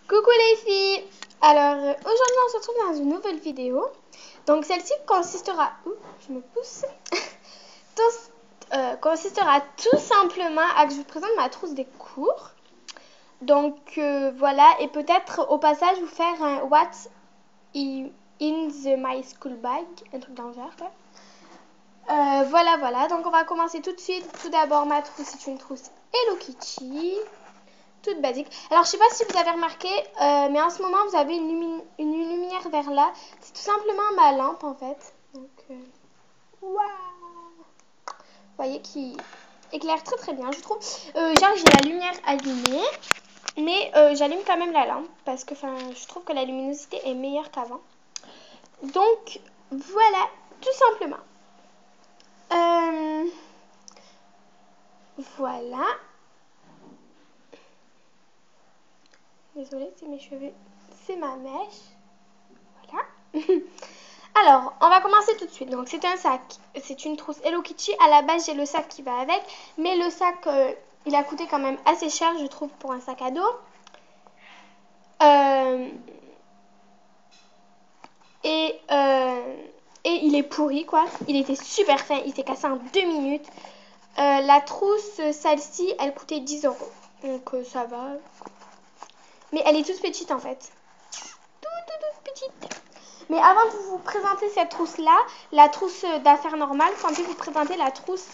Coucou les filles. Alors aujourd'hui on se retrouve dans une nouvelle vidéo. Donc celle-ci consistera... je me pousse. Consistera tout simplement à que je vous présente ma trousse des cours. Donc voilà, et peut-être au passage vous faire un What's in my school bag, un truc dans le genre quoi. Voilà, donc on va commencer tout de suite. Tout d'abord, ma trousse, c'est une trousse Hello Kitty, toute basique. Alors, je sais pas si vous avez remarqué, mais en ce moment, vous avez une lumière vers là. C'est tout simplement ma lampe, en fait. Donc, waouh! Vous voyez, qui éclaire très très bien, je trouve. Genre, j'ai la lumière allumée, mais j'allume quand même la lampe, parce que je trouve que la luminosité est meilleure qu'avant. Donc, voilà, tout simplement. Voilà. Désolée, c'est mes cheveux. C'est ma mèche. Voilà. Alors, on va commencer tout de suite. Donc, c'est un sac. C'est une trousse Hello Kitty. À la base, j'ai le sac qui va avec. Mais le sac, il a coûté quand même assez cher, je trouve, pour un sac à dos. Et il est pourri, quoi. Il était super fin. Il s'est cassé en 2 minutes. La trousse, celle-ci, elle coûtait 10 €. Donc, ça va. Mais elle est toute petite, en fait. Toute petite. Mais avant de vous présenter cette trousse-là, la trousse d'affaires normale, je vais vous présenter la trousse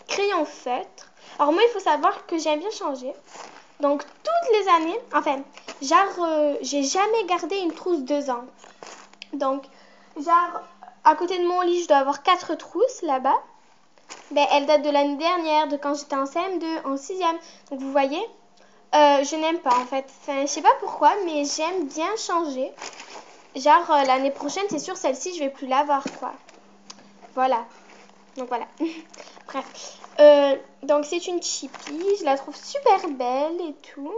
crayon feutre. Alors moi, il faut savoir que j'aime bien changer. Donc, toutes les années, enfin, genre, j'ai jamais gardé une trousse 2 ans. Donc, genre, à côté de mon lit, je dois avoir 4 trousses là-bas. Ben, elles datent de l'année dernière, de quand j'étais en CM2, en 6e. Donc, vous voyez, je n'aime pas, en fait. Enfin, je sais pas pourquoi, mais j'aime bien changer. Genre, l'année prochaine, c'est sûr, celle-ci, je vais plus l'avoir, quoi. Voilà. Donc, voilà. Bref. Donc, c'est une Chippy. Je la trouve super belle et tout.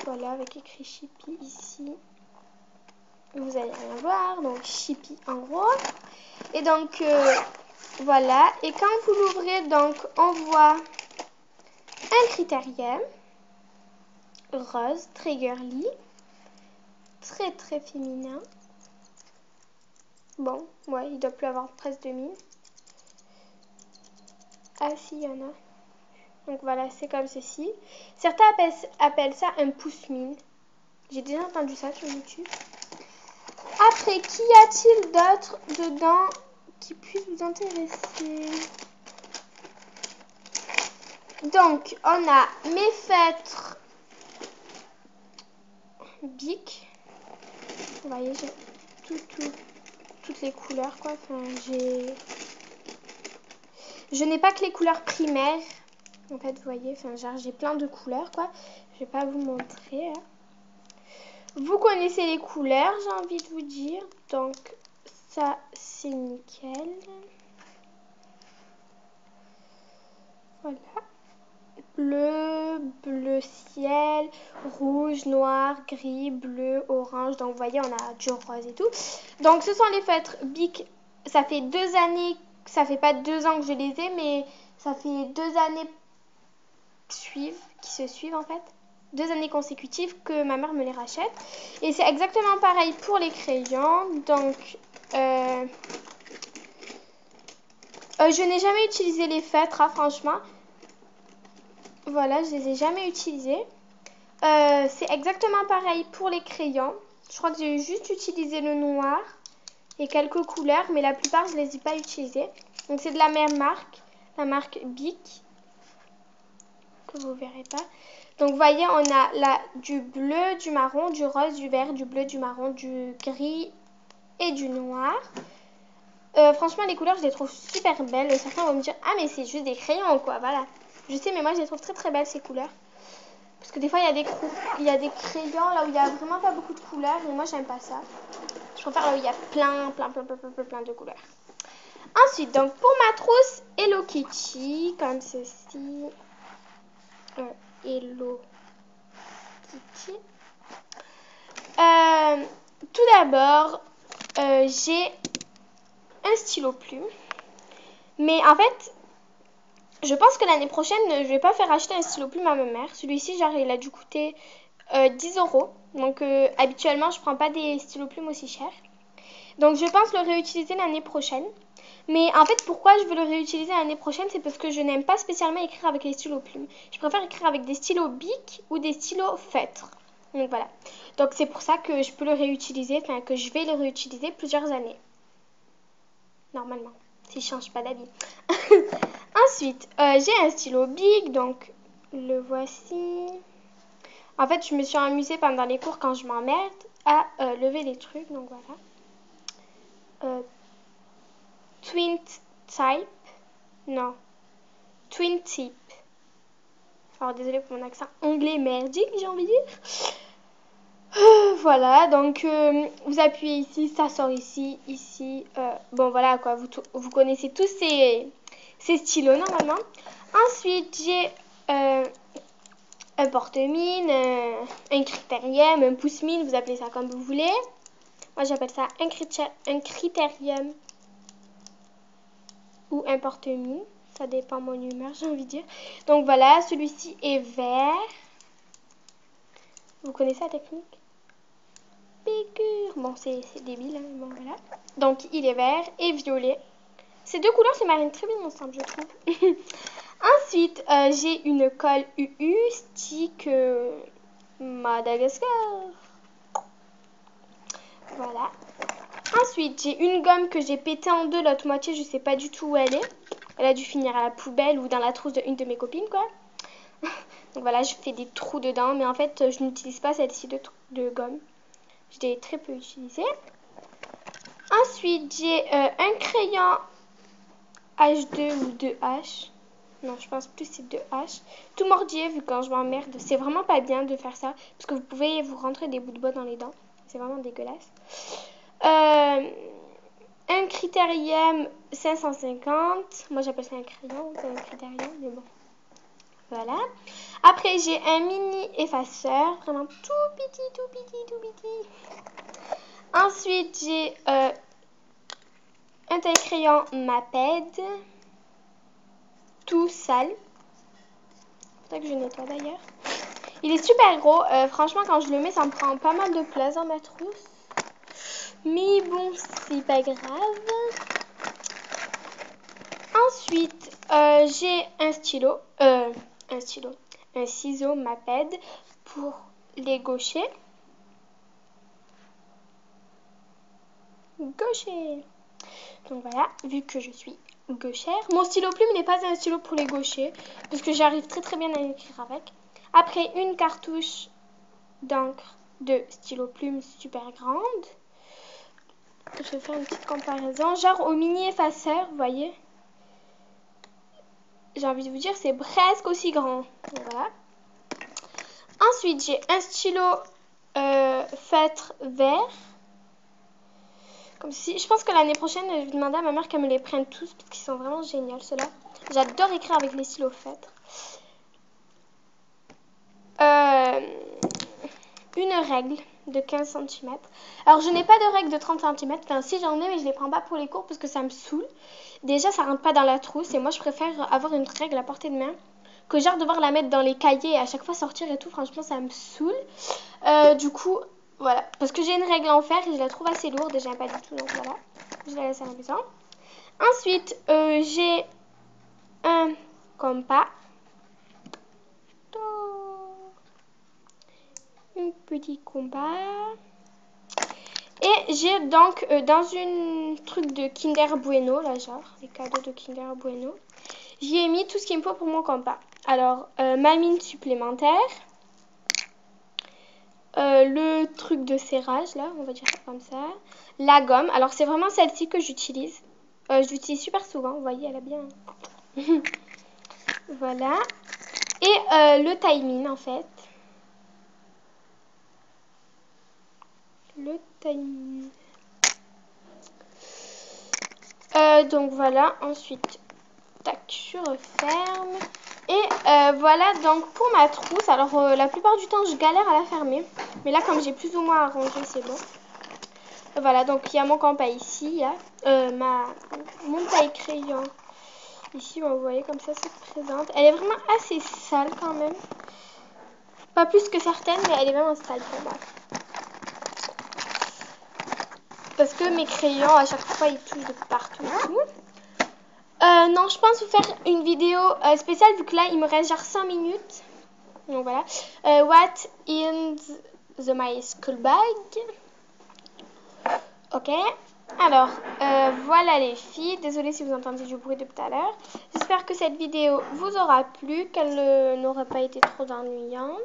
Voilà, avec écrit Chippy ici. Vous allez rien voir. Donc, Chippy en gros. Et donc, voilà. Et quand vous l'ouvrez, donc, on voit un critérium rose, très girly. Très, très féminin. Bon, ouais, il doit plus avoir presque 2000. Ah si, il y en a. Donc voilà, c'est comme ceci. Certains appellent ça un pouce-mine. J'ai déjà entendu ça sur YouTube. Après, qu'y a-t-il d'autre dedans qui puisse vous intéresser? Donc, on a mes feutres Bic. Vous voyez, j'ai toutes les couleurs, quoi. Enfin, je n'ai pas que les couleurs primaires. En fait, vous voyez, enfin, genre, j'ai plein de couleurs, quoi. Je vais pas vous montrer. Hein. Vous connaissez les couleurs, j'ai envie de vous dire. Donc, ça, c'est nickel. Voilà. Bleu ciel, rouge, noir, gris, bleu, orange. Donc, vous voyez, on a du rose et tout. Donc, ce sont les feutres Bic. Ça fait 2 années, ça fait pas 2 ans que je les ai, mais ça fait 2 années qui se suivent, en fait. 2 années consécutives que ma mère me les rachète. Et c'est exactement pareil pour les crayons. Donc, je n'ai jamais utilisé les feutres, hein, franchement. Voilà, je les ai jamais utilisés. C'est exactement pareil pour les crayons. Je crois que j'ai juste utilisé le noir et quelques couleurs, mais la plupart, je ne les ai pas utilisés. Donc, c'est de la même marque, la marque Bic, que vous ne verrez pas. Donc, vous voyez, on a là du bleu, du marron, du rose, du vert, du bleu, du marron, du gris et du noir. Franchement, les couleurs, je les trouve super belles. Certains vont me dire, ah, mais c'est juste des crayons, quoi, voilà. Je sais, mais moi, je les trouve très, très belles, ces couleurs. Parce que des fois, il y a des crayons là où il n'y a vraiment pas beaucoup de couleurs. Et moi, j'aime pas ça. Je préfère là où il y a plein de couleurs. Ensuite, donc, pour ma trousse Hello Kitty, comme ceci. Hello Kitty. Tout d'abord, j'ai un stylo plume. Mais en fait, je pense que l'année prochaine, je vais pas faire acheter un stylo plume à ma mère. Celui-ci, genre, il a dû coûter 10 euros. Donc, habituellement, je prends pas des stylos plumes aussi chers. Donc, je pense le réutiliser l'année prochaine. Mais en fait, pourquoi je veux le réutiliser l'année prochaine, c'est parce que je n'aime pas spécialement écrire avec les stylos plumes. Je préfère écrire avec des stylos bic ou des stylos feutres. Donc, voilà. Donc, c'est pour ça que je peux le réutiliser, enfin, que je vais le réutiliser plusieurs années. Normalement, si je change pas d'avis. Ensuite, j'ai un stylo bic, donc le voici. En fait, je me suis amusée pendant les cours quand je m'emmerde à lever les trucs, donc voilà. Twin type, non, twin tip. Alors désolée pour mon accent anglais merdique, j'ai envie de dire. Voilà, donc vous appuyez ici, ça sort ici, ici. Bon voilà quoi, vous connaissez tous ces stylos normalement. Ensuite, j'ai un porte-mine, un critérium, un pouce-mine, vous appelez ça comme vous voulez. Moi, j'appelle ça un critérium ou un porte-mine. Ça dépend de mon humeur, j'ai envie de dire. Donc voilà, celui-ci est vert. Vous connaissez la technique? Piqûre. Bon, c'est débile, hein, bon voilà. Donc, il est vert et violet. Ces deux couleurs se marient très bien ensemble, je trouve. Ensuite, j'ai une colle UU stick Madagascar. Voilà. Ensuite, j'ai une gomme que j'ai pétée en deux, l'autre moitié, je sais pas du tout où elle est. Elle a dû finir à la poubelle ou dans la trousse d'une de mes copines, quoi. Donc voilà, je fais des trous dedans, mais en fait, je n'utilise pas celle-ci de gomme. Je l'ai très peu utilisée. Ensuite, j'ai un crayon H2 ou 2H. Non, je pense plus c'est 2H. Tout mordier, vu quand je m'emmerde. C'est vraiment pas bien de faire ça, parce que vous pouvez vous rentrer des bouts de bois dans les dents. C'est vraiment dégueulasse. Un critérium 550. Moi, j'appelle ça un crayon, c'est un critérium, mais bon. Voilà. Après, j'ai un mini effaceur, vraiment tout petit, tout petit, tout petit. Ensuite, j'ai un taille crayon Maped, tout sale. C'est ça que je nettoie d'ailleurs. Il est super gros. Franchement, quand je le mets, ça me prend pas mal de place dans ma trousse. Mais bon, c'est pas grave. Ensuite, j'ai un ciseau Maped pour les gauchers. Gaucher. Donc voilà, vu que je suis gauchère. Mon stylo plume n'est pas un stylo pour les gauchers, parce que j'arrive très très bien à écrire avec. Après, une cartouche d'encre de stylo plume super grande. Je vais faire une petite comparaison. Genre au mini effaceur, vous voyez. J'ai envie de vous dire, c'est presque aussi grand. Donc voilà. Ensuite, j'ai un stylo feutre vert. Comme ceci. Je pense que l'année prochaine, je vais demander à ma mère qu'elle me les prenne tous, parce qu'ils sont vraiment géniaux, ceux-là. J'adore écrire avec les stylos feutres. Une règle de 15 cm. Alors, je n'ai pas de règle de 30 cm. Enfin, si j'en ai, mais je les prends pas pour les cours parce que ça me saoule. Déjà, ça rentre pas dans la trousse. Et moi, je préfère avoir une règle à portée de main que genre devoir la mettre dans les cahiers et à chaque fois sortir et tout. Franchement, ça me saoule. Du coup, voilà. Parce que j'ai une règle en fer et je la trouve assez lourde et j'aime pas du tout. Donc voilà. Je la laisse à la maison. Ensuite, j'ai un compas. Un petit compas. Et j'ai donc dans une truc de Kinder Bueno, là genre, les cadeaux de Kinder Bueno, j'y ai mis tout ce qu'il me faut pour mon compas. Alors, ma mine supplémentaire, le truc de serrage, là, on va dire ça comme ça, la gomme, alors c'est vraiment celle-ci que j'utilise. Je l'utilise super souvent, vous voyez, elle a bien... Voilà. Et le timing, en fait. Le timing. Donc voilà, ensuite, tac, je referme. Et voilà donc pour ma trousse. Alors la plupart du temps je galère à la fermer. Mais là comme j'ai plus ou moins arrangé, c'est bon. Voilà, donc il y a mon compas ici. Il y a mon taille crayon Ici, vous voyez comme ça se présente. Elle est vraiment assez sale quand même. Pas plus que certaines, mais elle est vraiment sale pour moi. Parce que mes crayons, à chaque fois, ils touchent de partout et tout. Non, je pense vous faire une vidéo spéciale vu que là, il me reste genre 5 minutes. Donc voilà. What in my school bag? Ok. Alors, voilà les filles. Désolée si vous entendez du bruit depuis tout à l'heure. J'espère que cette vidéo vous aura plu, qu'elle n'aura pas été trop ennuyante.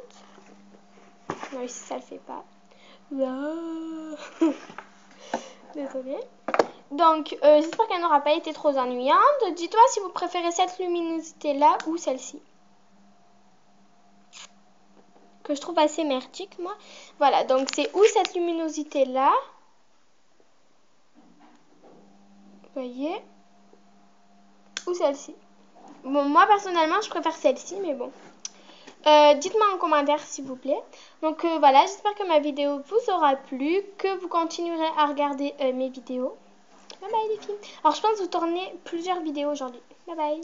Non, ici, ça le fait pas. Désolée. Donc, j'espère qu'elle n'aura pas été trop ennuyante. Dites-moi si vous préférez cette luminosité-là ou celle-ci. Que je trouve assez merdique, moi. Voilà, donc c'est ou cette luminosité-là. Vous voyez? Ou celle-ci. Bon, moi, personnellement, je préfère celle-ci, mais bon. Dites-moi en commentaire, s'il vous plaît. Donc, voilà, j'espère que ma vidéo vous aura plu, que vous continuerez à regarder mes vidéos. Bye bye les filles. Alors je pense vous tourner plusieurs vidéos aujourd'hui. Bye bye.